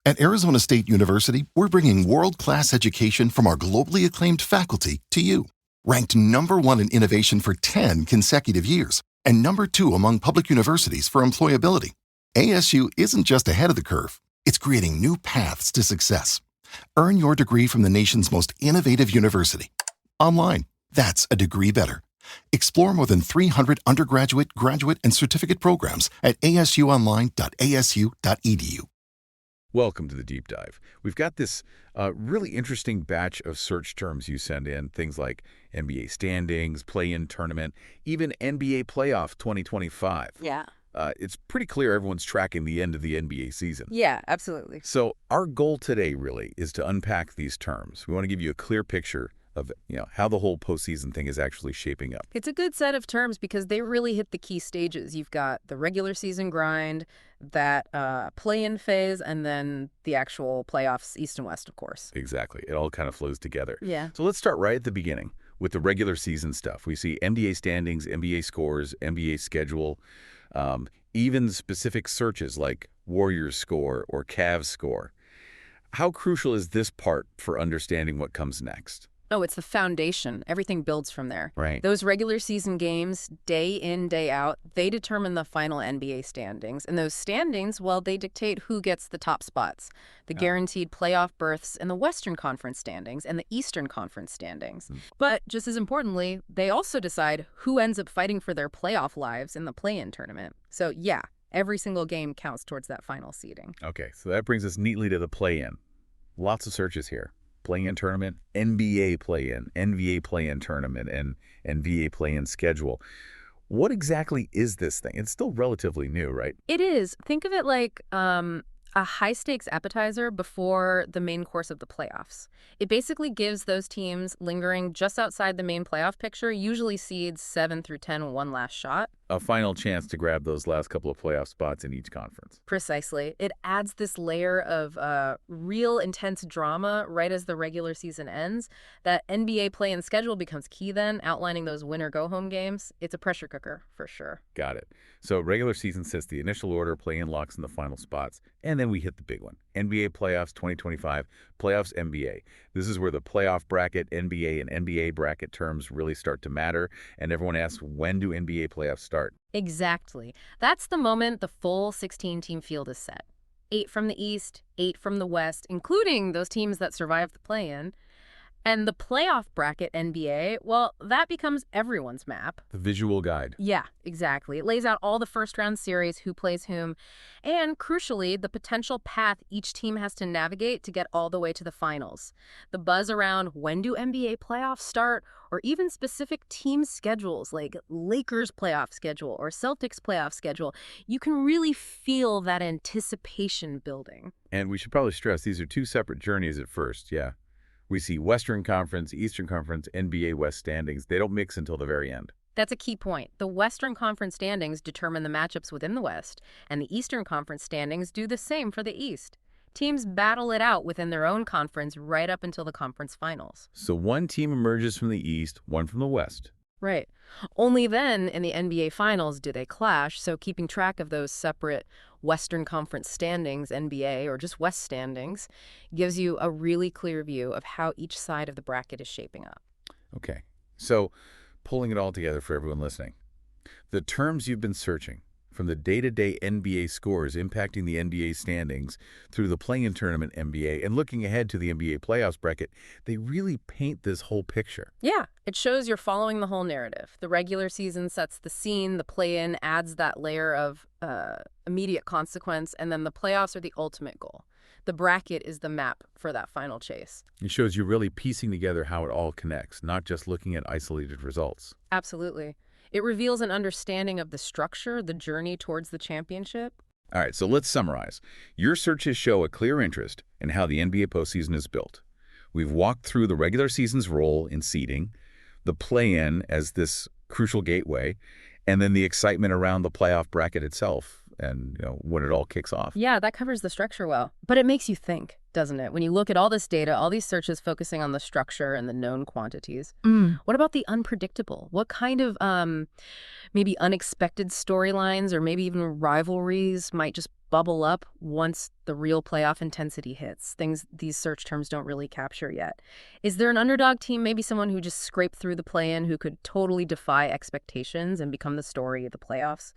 At Arizona State University, we're bringing world-class education from our globally acclaimed faculty to you. Ranked #1 in innovation for 10 consecutive years and #2 among public universities for employability. ASU isn't just ahead of the curve, it's creating new paths to success. Earn your degree from the nation's most innovative university. Online, that's a degree better. Explore more than 300 undergraduate, graduate, and certificate programs at asuonline.asu.edu. Welcome to the Deep Dive. We've got this really interesting batch of search terms you send in, things like NBA standings, play-in tournament, even NBA playoff 2025. Yeah. It's pretty clear everyone's tracking the end of the NBA season. Yeah, absolutely. So our goal today really is to unpack these terms. We want to give you a clear picture of how the whole postseason thing is actually shaping up. It's a good set of terms because they really hit the key stages. You've got the regular season grind, that play-in phase, and then the actual playoffs, East and West, of course. Exactly. It all kind of flows together. Yeah. So let's start right at the beginning with the regular season stuff. We see NBA standings, NBA scores, NBA schedule, even specific searches like Warriors score or Cavs score. How crucial is this part for understanding what comes next? Oh, it's the foundation. Everything builds from there. Right. Those regular season games, day in, day out, they determine the final NBA standings. And those standings, well, they dictate who gets the top spots, the guaranteed playoff berths in the Western Conference standings and the Eastern Conference standings. But just as importantly, they also decide who ends up fighting for their playoff lives in the play-in tournament. So yeah, every single game counts towards that final seeding. Okay, so that brings us neatly to the play-in. Lots of searches here. Play-in tournament, NBA play-in, NBA play-in tournament, and NBA play-in schedule. What exactly is this thing? It's still relatively new, right? It is. Think of it like a high-stakes appetizer before the main course of the playoffs. It basically gives those teams lingering just outside the main playoff picture, usually seeds 7 through 10, one last shot. A final chance to grab those last couple of playoff spots in each conference. Precisely. It adds this layer of real intense drama right as the regular season ends. That NBA play-in schedule becomes key then, outlining those winner-go-home games. It's a pressure cooker, for sure. Got it. So regular season sets the initial order, play-in locks in the final spots, and then we hit the big one. NBA playoffs 2025, playoffs NBA. This is where the playoff bracket, NBA, and NBA bracket terms really start to matter, and everyone asks, when do NBA playoffs start? Exactly. That's the moment the full 16-team field is set. 8 from the East, 8 from the West, including those teams that survived the play-in. And the playoff bracket NBA, well, that becomes everyone's map. The visual guide. Yeah, exactly. It lays out all the first-round series, who plays whom, and, crucially, the potential path each team has to navigate to get all the way to the finals. The buzz around when do NBA playoffs start, or even specific team schedules like Lakers playoff schedule or Celtics playoff schedule, you can really feel that anticipation building. And we should probably stress these are two separate journeys at first, yeah. We see Western Conference, Eastern Conference, NBA West standings. They don't mix until the very end. That's a key point. The Western Conference standings determine the matchups within the West, and the Eastern Conference standings do the same for the East. Teams battle it out within their own conference right up until the conference finals. So one team emerges from the East, one from the West. Right. Only then in the NBA Finals do they clash, so keeping track of those separate Western Conference standings, NBA, or just West standings, gives you a really clear view of how each side of the bracket is shaping up. Okay. So pulling it all together for everyone listening, the terms you've been searching, from the day-to-day NBA scores impacting the NBA standings through the play-in tournament NBA and looking ahead to the NBA playoffs bracket, they really paint this whole picture. Yeah, it shows you're following the whole narrative. The regular season sets the scene, the play-in adds that layer of immediate consequence, and then the playoffs are the ultimate goal. The bracket is the map for that final chase. It shows you really piecing together how it all connects, not just looking at isolated results. Absolutely. It reveals an understanding of the structure, the journey towards the championship. All right, so let's summarize. Your searches show a clear interest in how the NBA postseason is built. We've walked through the regular season's role in seeding, the play-in as this crucial gateway, and then the excitement around the playoff bracket itself and when it all kicks off. Yeah, that covers the structure well. But it makes you think. doesn't it? When you look at all this data, all these searches focusing on the structure and the known quantities. Mm. What about the unpredictable? What kind of maybe unexpected storylines or maybe even rivalries might just bubble up once the real playoff intensity hits? Things these search terms don't really capture yet. Is there an underdog team, maybe someone who just scraped through the play-in who could totally defy expectations and become the story of the playoffs?